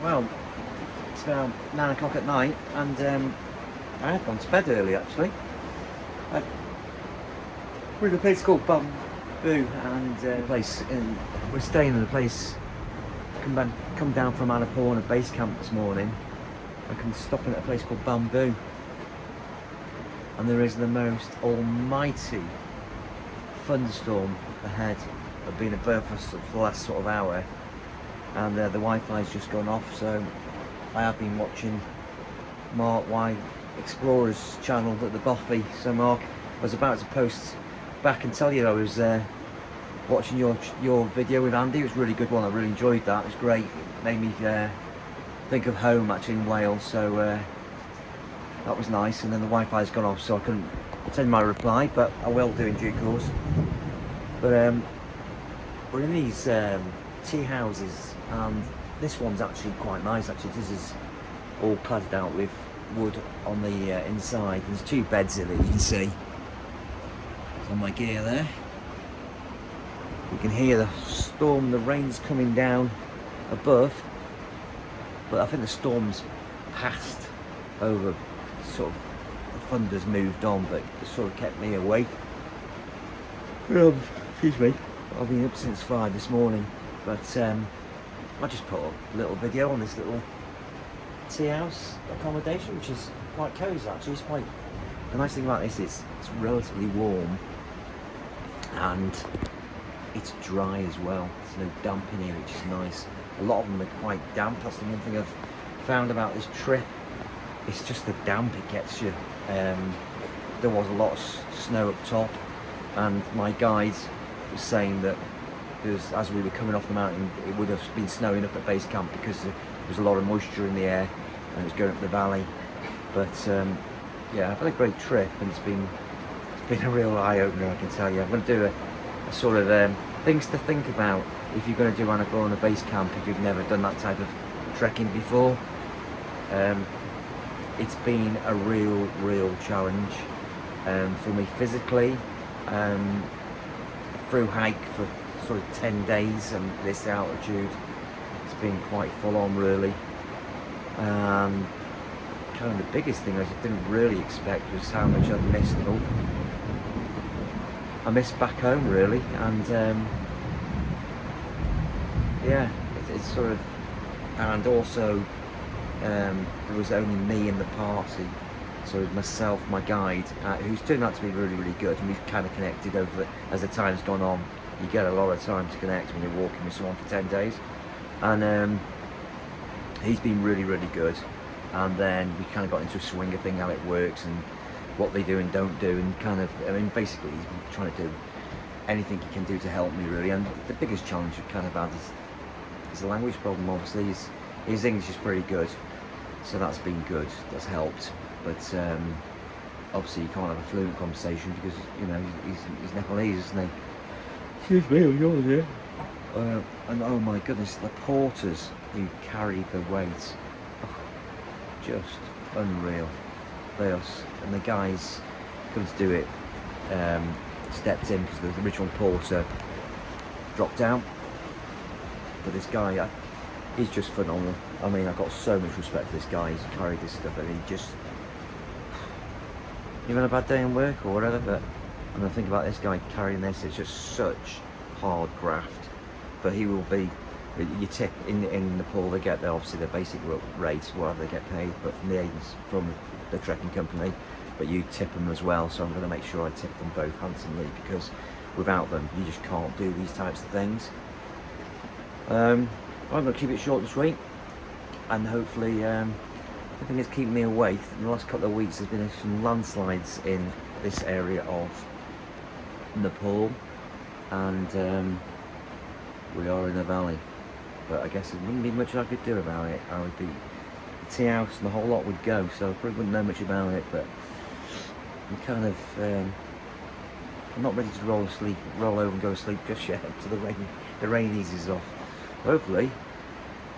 Well, it's about 9 o'clock at night, and I had gone to bed early actually. We're in a place called Bamboo, and we're staying in a place. Come down from Annapurna base camp this morning. I can stop in at a place called Bamboo, and there is the most almighty thunderstorm ahead. I've been above us for the last sort of hour, and the Wi-Fi's just gone off, so I have been watching Mark Y Explorer's channel at the Boffy. So Mark, I was about to post back and tell you I was watching your video with Andy. It was a really good one. I really enjoyed that. It was great. It made me think of home actually in Wales, so that was nice. And then the Wi-Fi's gone off, so I couldn't send my reply, but I will do in due course. But we're in these tea houses, and this one's actually quite nice. Actually, this is all cladded out with wood on the inside. There's 2 beds in it, you can see. It's on my gear there. You can hear the storm, the rain's coming down above, but I think the storm's passed over, sort of, the thunder's moved on, but it sort of kept me awake. Excuse me, I've been up since 5 this morning, but I just put a little video on this little tea house accommodation, which is quite cosy actually. It's quite, the nice thing about this is it's relatively warm, and it's dry as well. There's no damp in here, which is nice. A lot of them are quite damp. That's the one thing I've found about this trip. It's just the damp it gets you. There was a lot of snow up top, and my guide was saying that as we were coming off the mountain, it would have been snowing up at base camp because there was a lot of moisture in the air and it was going up the valley. But yeah, I've had a great trip, and it's been a real eye-opener, I can tell you. I'm going to do a sort of things to think about if you're going to do Annapurna base camp, if you've never done that type of trekking before. It's been a real challenge for me physically. Through hike for sort of 10 days and this altitude, it's been quite full on really. Kind of the biggest thing I didn't really expect was how much I'd missed. I missed back home really, and yeah, it's sort of, and also there was only me in the party, so myself, my guide, who's turned out to be really good, and we've kind of connected over as the time's gone on. You get a lot of time to connect when you're walking with someone for 10 days, and he's been really good. And then we kind of got into a swing of thing, how it works and what they do and don't do, and kind of, I mean, basically he's been trying to do anything he can do to help me really. And the biggest challenge we've kind of had is the language problem. Obviously his English is pretty good, so that's been good, that's helped. But obviously you can't have a fluent conversation because, you know, he's Nepalese, isn't he? Excuse me, I'm yours here. And oh my goodness, the porters who carry the weight, just unreal. And the guys coming to do it stepped in because the original porter dropped out. But this guy, he's just phenomenal. I mean, I've got so much respect for this guy. He's carried this stuff, and he just, you've had a bad day in work or whatever, but when I think about this guy carrying this, it's just such hard graft. But he will be, you tip in Nepal, they get obviously their basic rate, whatever they get paid, but from the agents, from the trekking company, but you tip them as well. So I'm going to make sure I tip them both handsomely, because without them you just can't do these types of things. I'm going to keep it short and sweet, and hopefully the thing that's keeping me awake in the last couple of weeks has been some landslides in this area of Nepal, and we are in a valley, but I guess there wouldn't be much I could do about it. I would be, the tea house and the whole lot would go, so I probably wouldn't know much about it. But I'm kind of I'm not ready to roll over and go to sleep just yet until the rain eases off. Hopefully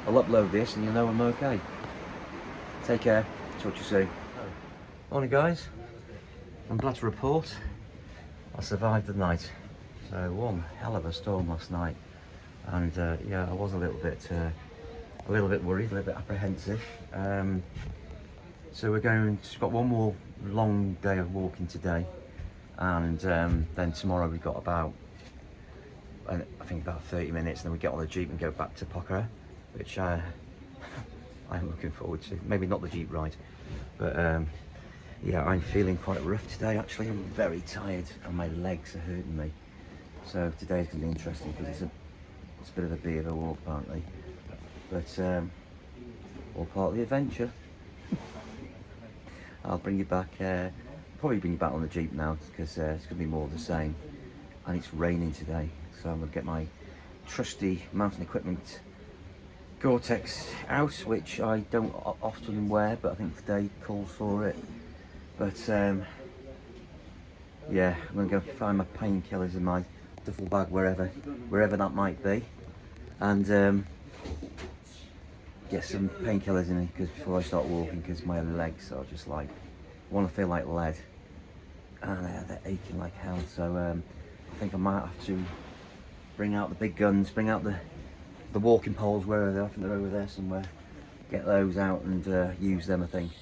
I'll upload this and you'll know I'm okay. Take care, talk to you soon. Morning guys, I'm glad to report I survived the night. So one hell of a storm last night, and yeah, I was a little bit a little bit worried, a little bit apprehensive. So we're just got one more long day of walking today, and then tomorrow we've got about, I think about 30 minutes, and then we get on the Jeep and go back to Pokhara, which I'm looking forward to. Maybe not the Jeep ride, but yeah, I'm feeling quite rough today actually. I'm very tired and my legs are hurting me. So today's going to be interesting because it's a bit of a beer of a walk apparently, but all part of the adventure. I'll bring you back, probably bring you back on the Jeep now because it's going to be more of the same, and it's raining today, so I'm going to get my trusty mountain equipment Gore-Tex out, which I don't often wear, but I think today calls for it. But yeah, I'm going to go find my painkillers in my duffel bag, wherever that might be, and get some painkillers in me because before I start walking, because my legs are just like, want to feel like lead, and they're aching like hell. So I think I might have to bring out the big guns, bring out the walking poles, wherever they are. I think they're over there somewhere. Get those out and use them, I think.